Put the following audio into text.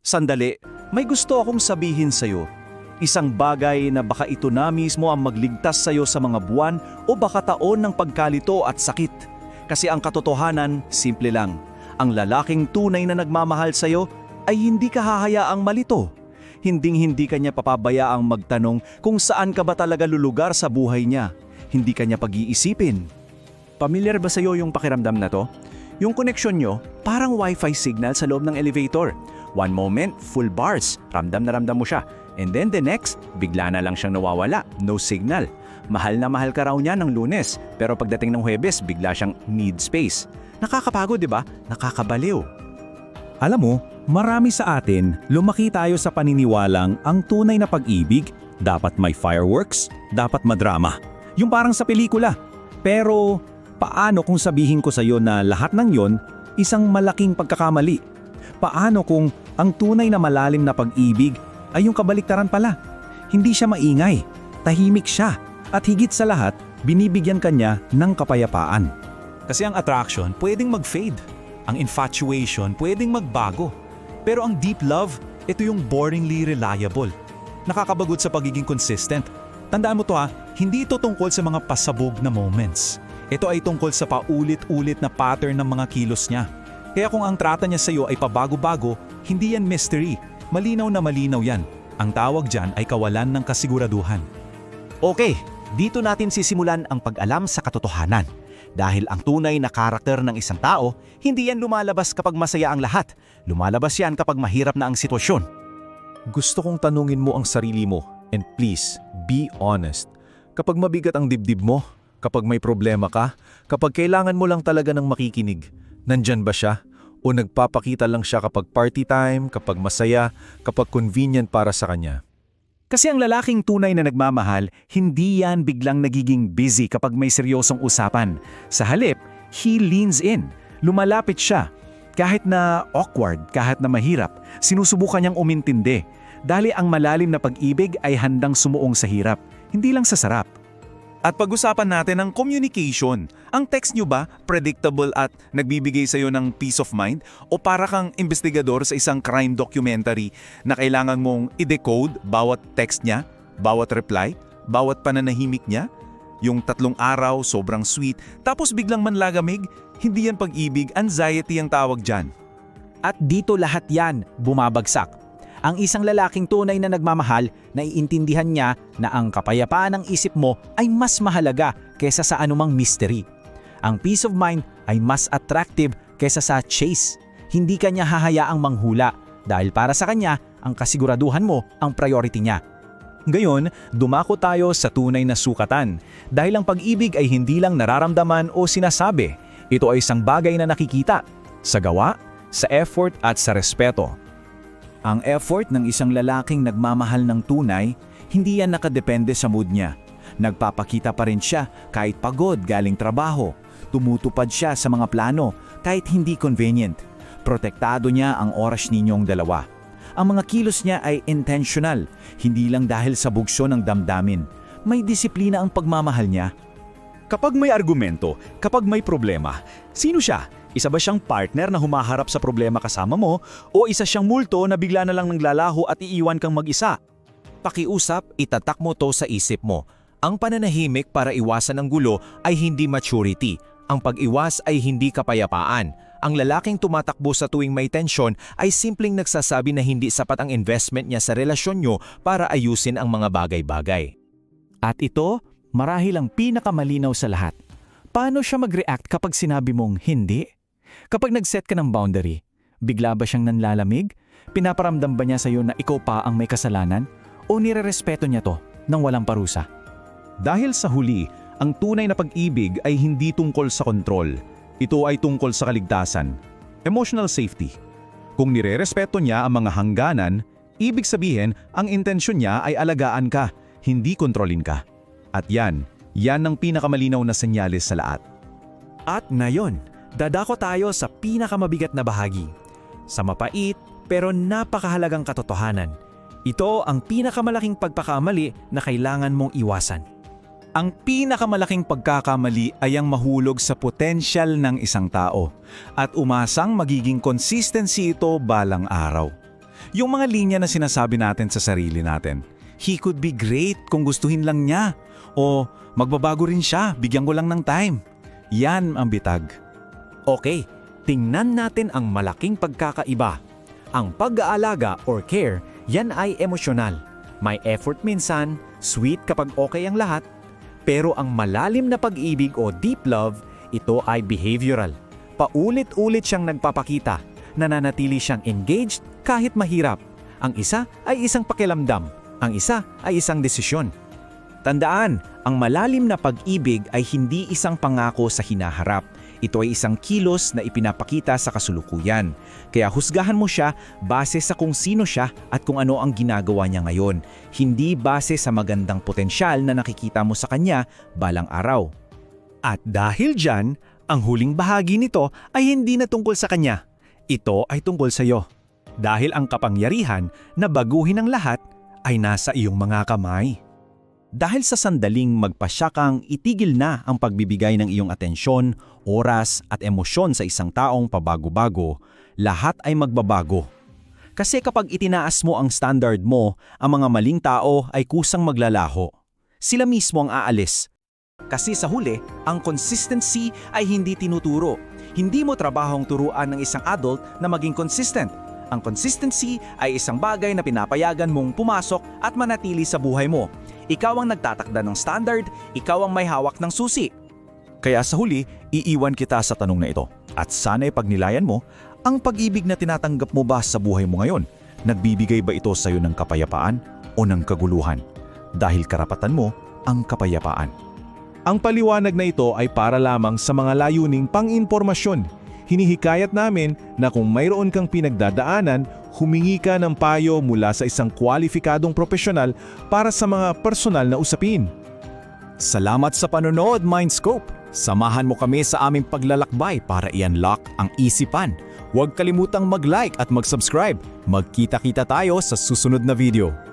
Sandali, may gusto akong sabihin sa'yo. Isang bagay na baka ito na mismo ang magligtas sa'yo sa mga buwan o baka taon ng pagkalito at sakit. Kasi ang katotohanan, simple lang. Ang lalaking tunay na nagmamahal sa'yo ay hindi ka hahayaang malito. Hinding-hindi ka niya papabayaang magtanong kung saan ka ba talaga lulugar sa buhay niya. Hindi ka niya pag-iisipin. Pamilyar ba sa'yo yung pakiramdam na to? Yung koneksyon nyo, parang wifi signal sa loob ng elevator. One moment, full bars, ramdam na ramdam mo siya. And then the next, bigla na lang siyang nawawala, no signal. Mahal na mahal ka raw niya ng Lunes, pero pagdating ng Huwebes, bigla siyang need space. Nakakapagod, di ba? Nakakabaliw. Alam mo, marami sa atin, lumaki tayo sa paniniwalang ang tunay na pag-ibig, dapat may fireworks, dapat madrama. Yung parang sa pelikula. Pero, paano kung sabihin ko sa'yo na lahat ng yon, isang malaking pagkakamali? Paano kung ang tunay na malalim na pag-ibig ay yung kabaliktaran pala? Hindi siya maingay, tahimik siya, at higit sa lahat, binibigyan kanya ng kapayapaan. Kasi ang attraction pwedeng mag-fade, ang infatuation pwedeng magbago. Pero ang deep love, ito yung boringly reliable. Nakakabagod sa pagiging consistent. Tandaan mo to ha, hindi ito tungkol sa mga pasabog na moments. Ito ay tungkol sa paulit-ulit na pattern ng mga kilos niya. Kaya kung ang trata niya sa iyo ay pabago-bago, hindi yan mystery. Malinaw na malinaw yan. Ang tawag dyan ay kawalan ng kasiguraduhan. Okay, dito natin sisimulan ang pag-alam sa katotohanan. Dahil ang tunay na karakter ng isang tao, hindi yan lumalabas kapag masaya ang lahat. Lumalabas yan kapag mahirap na ang sitwasyon. Gusto kong tanungin mo ang sarili mo, and please, be honest. Kapag mabigat ang dibdib mo, kapag may problema ka, kapag kailangan mo lang talaga ng makikinig, nandyan ba siya? O nagpapakita lang siya kapag party time, kapag masaya, kapag convenient para sa kanya? Kasi ang lalaking tunay na nagmamahal, hindi yan biglang nagiging busy kapag may seryosong usapan. Sa halip, he leans in. Lumalapit siya. Kahit na awkward, kahit na mahirap, sinusubukan niyang umintindi. Dahil ang malalim na pag-ibig ay handang sumuong sa hirap, hindi lang sa sarap. At pag-usapan natin ang communication. Ang text nyo ba predictable at nagbibigay sa iyo ng peace of mind? O para kang investigador sa isang crime documentary na kailangan mong i-decode bawat text niya, bawat reply, bawat pananahimik niya? Yung 3 araw, sobrang sweet, tapos biglang manlagamig? Hindi yan pag-ibig, anxiety ang tawag dyan. At dito lahat yan bumabagsak. Ang isang lalaking tunay na nagmamahal, naiintindihan niya na ang kapayapaan ng isip mo ay mas mahalaga kaysa sa anumang mystery. Ang peace of mind ay mas attractive kaysa sa chase. Hindi ka niya hahayaang manghula dahil para sa kanya, ang kasiguraduhan mo ang priority niya. Ngayon, dumako tayo sa tunay na sukatan dahil ang pag-ibig ay hindi lang nararamdaman o sinasabi. Ito ay isang bagay na nakikita sa gawa, sa effort at sa respeto. Ang effort ng isang lalaking nagmamahal ng tunay, hindi yan nakadepende sa mood niya. Nagpapakita pa rin siya kahit pagod galing trabaho. Tumutupad siya sa mga plano kahit hindi convenient. Protektado niya ang oras ninyong dalawa. Ang mga kilos niya ay intentional, hindi lang dahil sa bugso ng damdamin. May disiplina ang pagmamahal niya. Kapag may argumento, kapag may problema, sino siya? Isa ba siyang partner na humaharap sa problema kasama mo o isa siyang multo na bigla na lang naglalaho at iiwan kang mag-isa? Pakiusap, itatak mo to sa isip mo. Ang pananahimik para iwasan ang gulo ay hindi maturity. Ang pag-iwas ay hindi kapayapaan. Ang lalaking tumatakbo sa tuwing may tensyon ay simpleng nagsasabi na hindi sapat ang investment niya sa relasyon nyo para ayusin ang mga bagay-bagay. At ito, marahil ang pinakamalinaw sa lahat. Paano siya mag-react kapag sinabi mong hindi? Kapag nag-set ka ng boundary, bigla ba siyang nanlalamig? Pinaparamdam ba niya sa iyo na ikaw pa ang may kasalanan? O nirerespeto niya to nang walang parusa? Dahil sa huli, ang tunay na pag-ibig ay hindi tungkol sa kontrol. Ito ay tungkol sa kaligtasan, emotional safety. Kung nirerespeto niya ang mga hangganan, ibig sabihin ang intensyon niya ay alagaan ka, hindi kontrolin ka. At yan ang pinakamalinaw na senyales sa lahat. At ngayon, dadako tayo sa pinakamabigat na bahagi. Sa mapait pero napakahalagang katotohanan. Ito ang pinakamalaking pagkakamali na kailangan mong iwasan. Ang pinakamalaking pagkakamali ay ang mahulog sa potensyal ng isang tao at umasang magiging consistency ito balang araw. Yung mga linya na sinasabi natin sa sarili natin. He could be great kung gustuhin lang niya. O magbabago rin siya, bigyan ko lang ng time. Yan ang bitag. Okay, tingnan natin ang malaking pagkakaiba. Ang pag-aalaga or care, yan ay emosyonal. May effort minsan, sweet kapag okay ang lahat. Pero ang malalim na pag-ibig o deep love, ito ay behavioral. Paulit-ulit siyang nagpapakita. Nananatili siyang engaged kahit mahirap. Ang isa ay isang pakiramdam. Ang isa ay isang desisyon. Tandaan, ang malalim na pag-ibig ay hindi isang pangako sa hinaharap. Ito ay isang kilos na ipinapakita sa kasulukuyan. Kaya husgahan mo siya base sa kung sino siya at kung ano ang ginagawa niya ngayon. Hindi base sa magandang potensyal na nakikita mo sa kanya balang araw. At dahil dyan, ang huling bahagi nito ay hindi na tungkol sa kanya. Ito ay tungkol sa iyo. Dahil ang kapangyarihan na baguhin ang lahat ay nasa iyong mga kamay. Dahil sa sandaling magpasya kang itigil na ang pagbibigay ng iyong atensyon, oras at emosyon sa isang taong pabago-bago, lahat ay magbabago. Kasi kapag itinaas mo ang standard mo, ang mga maling tao ay kusang maglalaho. Sila mismo ang aalis. Kasi sa huli, ang consistency ay hindi tinuturo. Hindi mo trabahong turuan ng isang adult na maging consistent. Ang consistency ay isang bagay na pinapayagan mong pumasok at manatili sa buhay mo. Ikaw ang nagtatakda ng standard, ikaw ang may hawak ng susi. Kaya sa huli, iiwan kita sa tanong na ito. At sana'y pagnilayan mo, ang pag-ibig na tinatanggap mo ba sa buhay mo ngayon? Nagbibigay ba ito sa iyo ng kapayapaan o ng kaguluhan? Dahil karapatan mo ang kapayapaan. Ang paliwanag na ito ay para lamang sa mga layuning pang-impormasyon. Hinihikayat namin na kung mayroon kang pinagdadaanan, humingi ka ng payo mula sa isang kwalifikadong profesional para sa mga personal na usapin. Salamat sa panonood, Mindscope! Samahan mo kami sa aming paglalakbay para i-unlock ang isipan. Huwag kalimutang mag-like at mag-subscribe. Magkita-kita tayo sa susunod na video.